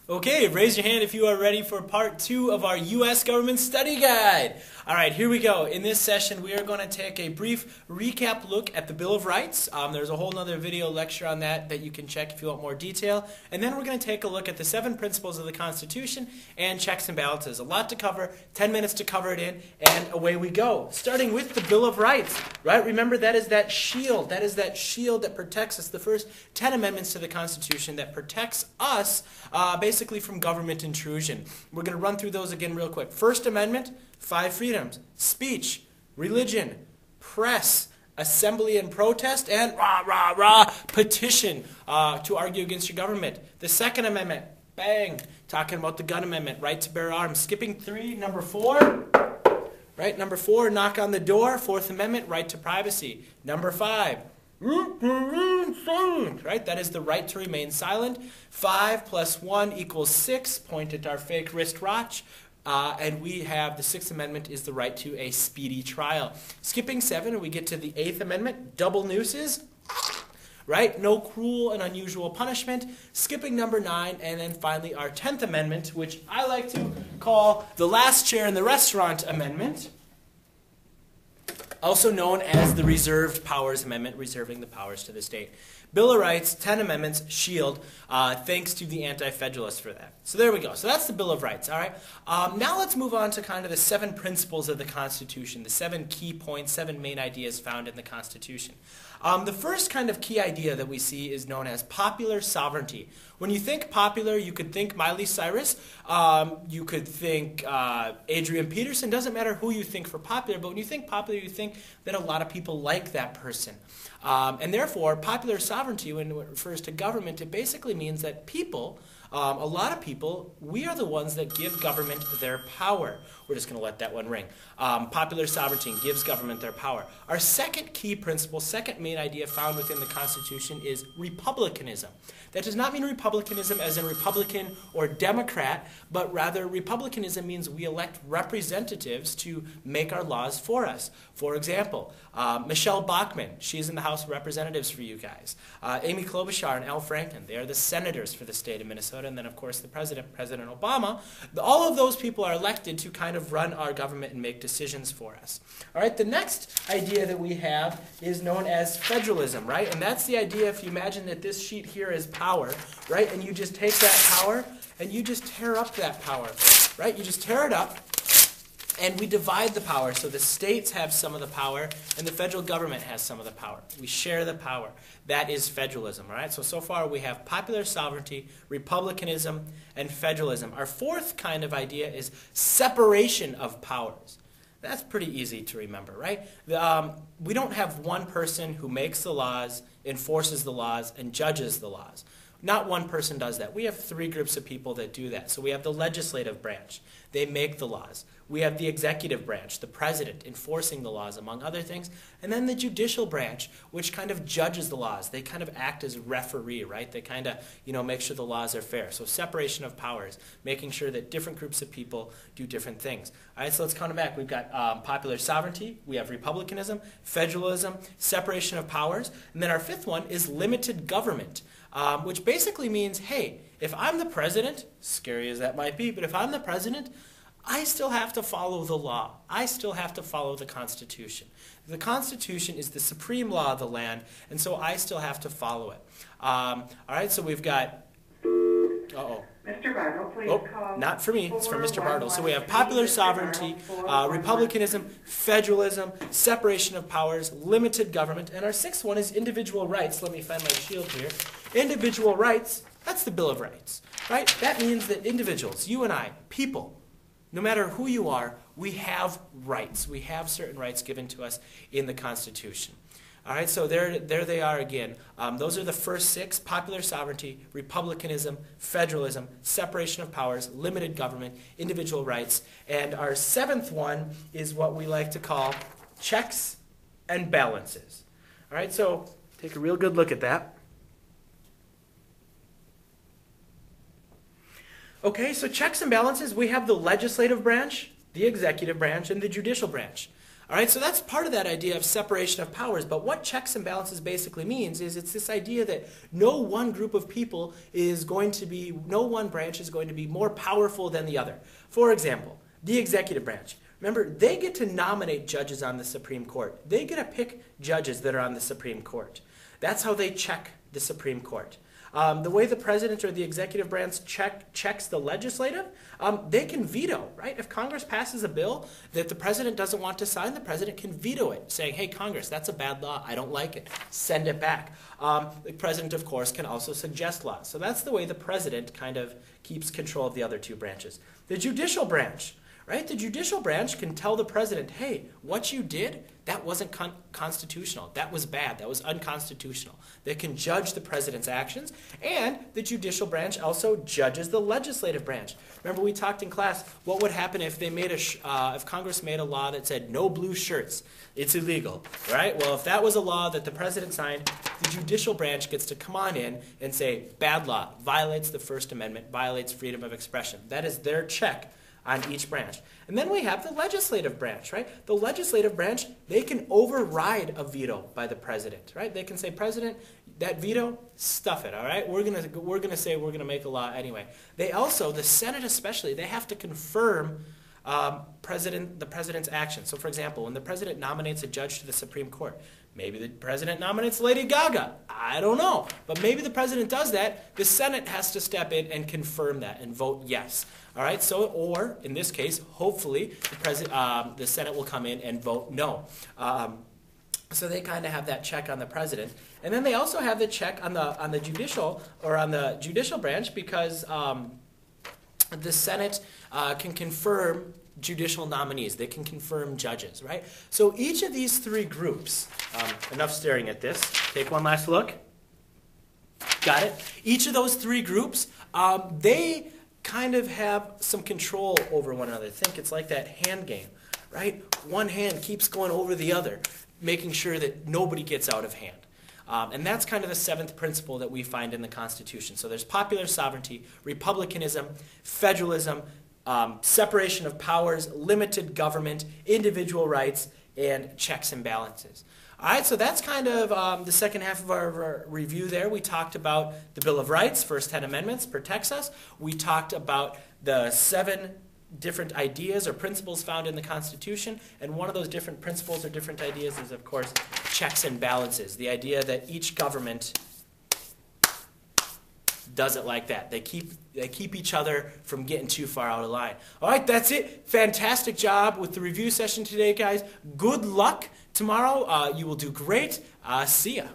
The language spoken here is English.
Okay, raise your hand if you are ready for part 2 of our U.S. Government Study Guide. All right, here we go. In this session, we are going to take a brief recap look at the Bill of Rights. There's a whole other video lecture on that you can check if you want more detail. And then we're going to take a look at the 7 principles of the Constitution and checks and balances. A lot to cover, 10 minutes to cover it in, and away we go. Starting with the Bill of Rights, right? Remember, that is that shield. That is that shield that protects us. The first 10 amendments to the Constitution that protects us basically from government intrusion. We're going to run through those again real quick. First Amendment, 5 freedoms: speech, religion, press, assembly and protest, and petition to argue against your government. The Second Amendment, bang, talking about the gun amendment, right to bear arms. Skipping 3, number 4, right? Number 4, knock on the door. Fourth Amendment, right to privacy. Number 5, right? That is the right to remain silent. 5 plus 1 equals 6. Point at our fake wristwatch. And we have the 6th Amendment is the right to a speedy trial. Skipping 7, we get to the 8th Amendment, double nooses. Right? No cruel and unusual punishment. Skipping number 9, and then finally our 10th Amendment, which I like to call the last chair in the restaurant amendment, also known as the Reserved Powers Amendment, reserving the powers to the state. Bill of Rights, 10 amendments, shield, thanks to the Anti-Federalists for that. So there we go. So that's the Bill of Rights, all right? Now let's move on to kind of the 7 principles of the Constitution, the 7 key points, 7 main ideas found in the Constitution. The first kind of key idea that we see is known as popular sovereignty. When you think popular, you could think Miley Cyrus, you could think Adrian Peterson. Doesn't matter who you think for popular, but when you think popular, you think that a lot of people like that person. And therefore, popular sovereignty, when it refers to government, it basically means that people, a lot of people, we are the ones that give government their power. We're just going to let that one ring. Popular sovereignty gives government their power. Our second key principle, second main idea found within the Constitution is republicanism. That does not mean republicanism as in Republican or Democrat, but rather republicanism means we elect representatives to make our laws for us. For example, Michelle Bachmann, she's in the House of Representatives for you guys. Amy Klobuchar and Al Franken, they are the senators for the state of Minnesota. And then, of course, the president, President Obama. All of those people are elected to kind of run our government and make decisions for us. All right, the next idea that we have is known as federalism, right? And that's the idea, if you imagine that this sheet here is power, right? And you just take that power and you just tear up that power, right? You just tear it up. And we divide the power, so the states have some of the power, and the federal government has some of the power. We share the power. That is federalism, all right? So far we have popular sovereignty, republicanism, and federalism. Our fourth kind of idea is separation of powers. That's pretty easy to remember, right? We don't have one person who makes the laws, enforces the laws, and judges the laws. Not one person does that. We have 3 groups of people that do that. So we have the legislative branch. They make the laws. We have the executive branch, the president, enforcing the laws, among other things. And then the judicial branch, which kind of judges the laws. They kind of act as referee, right? They kind of, make sure the laws are fair. So separation of powers, making sure that different groups of people do different things. All right, so let's count them back. We've got popular sovereignty. We have republicanism, federalism, separation of powers. And then our 5th one is limited government. Which basically means, hey, if I'm the president, scary as that might be, but if I'm the president, I still have to follow the law. I still have to follow the Constitution. The Constitution is the supreme law of the land, and so I still have to follow it. All right, so we've got, Mr. Bartle, please call. Not for me, it's for Mr. Bartle. So we have popular sovereignty, republicanism, federalism, separation of powers, limited government, and our 6th one is individual rights. Let me find my shield here. Individual rights, that's the Bill of Rights, right? That means that individuals, you and I, people, no matter who you are, we have rights. We have certain rights given to us in the Constitution. All right, so there they are again. Those are the first 6: popular sovereignty, republicanism, federalism, separation of powers, limited government, individual rights. And our 7th one is what we like to call checks and balances. All right, so take a real good look at that. Okay, so checks and balances, we have the legislative branch, the executive branch, and the judicial branch. All right, so that's part of that idea of separation of powers. But what checks and balances basically means is it's this idea that no one group of people is going to be, no one branch is going to be more powerful than the other. For example, the executive branch. Remember, they get to nominate judges on the Supreme Court. They get to pick judges that are on the Supreme Court. That's how they check the Supreme Court. The way the president or the executive branch checks the legislative, they can veto, right? If Congress passes a bill that the president doesn't want to sign, the president can veto it, saying, hey, Congress, that's a bad law. I don't like it. Send it back. The president, of course, can also suggest laws. So that's the way the president kind of keeps control of the other two branches. The judicial branch. Right? The judicial branch can tell the president, hey, what you did, that wasn't constitutional. That was bad. That was unconstitutional. They can judge the president's actions, and the judicial branch also judges the legislative branch. Remember, we talked in class, what would happen if they made if Congress made a law that said no blue shirts? It's illegal, right? Well, if that was a law that the president signed, the judicial branch gets to come on in and say, bad law, violates the First Amendment, violates freedom of expression. That is their check on each branch. And then we have the legislative branch, right? The legislative branch, they can override a veto by the president, right? They can say, President, that veto, stuff it, all right? We're gonna say we're gonna make a law anyway. They also, the Senate especially, they have to confirm the president's action. So for example, when the president nominates a judge to the Supreme Court, maybe the president nominates Lady Gaga. I don't know. But maybe the president does that. The Senate has to step in and confirm that and vote yes. All right. So, or in this case, hopefully, the Senate will come in and vote no. So they kind of have that check on the president, and then they also have the check on the judicial branch because the Senate can confirm judicial nominees. They can confirm judges, right? So each of these three groups, enough staring at this, take one last look. Got it? Each of those three groups, they kind of have some control over one another. Think it's like that hand game, right? One hand keeps going over the other, making sure that nobody gets out of hand. And that's kind of the seventh principle that we find in the Constitution. So there's popular sovereignty, republicanism, federalism, separation of powers, limited government, individual rights, and checks and balances. All right, so that's kind of the second half of our review there. We talked about the Bill of Rights, first 10 amendments, protects us. We talked about the 7 different ideas or principles found in the Constitution, and one of those different principles or different ideas is, of course, checks and balances, the idea that each government does it like that. They keep each other from getting too far out of line. All right, that's it. Fantastic job with the review session today, guys. Good luck tomorrow. You will do great. See ya.